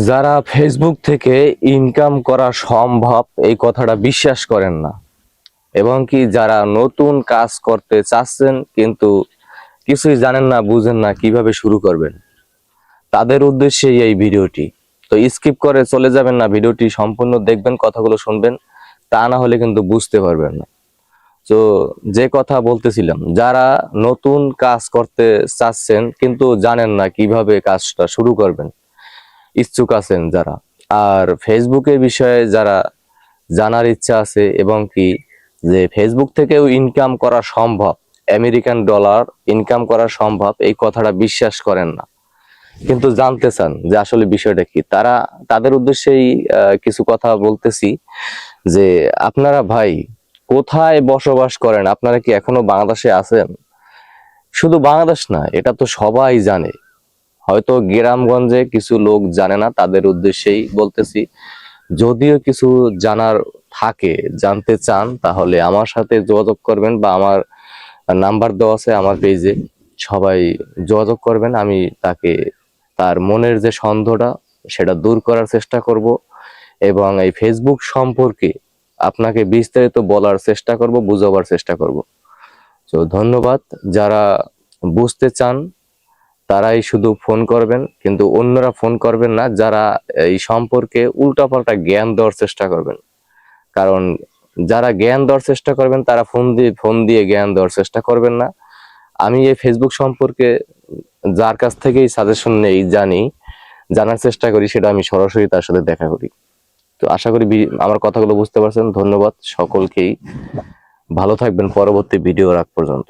যারা ফেসবুক থেকে ইনকাম করা সম্ভব এই কথাটা বিশ্বাস করেন না, এবং কি যারা নতুন কাজ করতে চাচ্ছেন কিন্তু কিছুই জানেন না, বুঝেন না কিভাবে শুরু করবেন, তাদের উদ্দেশ্যে এই ভিডিওটি। তো স্কিপ করে চলে যাবেন না, ভিডিওটি সম্পূর্ণ দেখবেন, কথাগুলো শুনবেন, তা না হলে কিন্তু বুঝতে পারবেন না। তো যে কথা বলতেছিলাম, যারা নতুন কাজ করতে চাচ্ছেন কিন্তু জানেন না কিভাবে কাজটা শুরু করবেন, ইচ্ছুক আছেন যারা, আর ফেসবুকের বিষয়ে যারা জানার ইচ্ছা আছে, এবং কি যে ফেসবুক থেকেও ইনকাম করা সম্ভব, আমেরিকান ডলার ইনকাম করা সম্ভব, এই কথাটা বিশ্বাস করেন না কিন্তু জানতে চান যে আসলে বিষয়টা কি, তারা তাদের উদ্দেশ্যেই কিছু কথা বলতেছি। যে আপনারা ভাই কোথায় বসবাস করেন? আপনারা কি এখনো বাংলাদেশে আছেন? শুধু বাংলাদেশ না, এটা তো সবাই জানে, হয়তো গ্রামগঞ্জে কিছু লোক জানে না, তাদের উদ্দেশ্যেই বলতেছি। যদিও কিছু জানার থাকে, জানতে চান, তাহলে আমার সাথে যোগাযোগ করবেন, বা আমার নাম্বার দেওয়া আছে আমার পেজে, সবাই যোগাযোগ করবেন। আমি তাকে তার মনের যে সন্দেহটা সেটা দূর করার চেষ্টা করব, এবং এই ফেসবুক সম্পর্কে আপনাকে বিস্তারিত বলার চেষ্টা করব, বুঝাবার চেষ্টা করব। তো ধন্যবাদ। যারা বুঝতে চান তারাই শুধু ফোন করবেন, কিন্তু অন্যরা ফোন করবেন না, যারা এই সম্পর্কে উল্টাপাল্টা জ্ঞান দেওয়ার চেষ্টা করবেন। কারণ যারা জ্ঞান দেওয়ার চেষ্টা করবেন তারা ফোন দিয়ে জ্ঞান দেওয়ার চেষ্টা করবেন না। আমি এই ফেসবুক সম্পর্কে যার কাছ থেকেই সাজেশন নেই, জানার চেষ্টা করি, সেটা আমি সরাসরি তার সাথে দেখা করি। তো আশা করি আমার কথাগুলো বুঝতে পারছেন। ধন্যবাদ সকলকেই। ভালো থাকবেন পরবর্তী ভিডিও রাখ পর্যন্ত।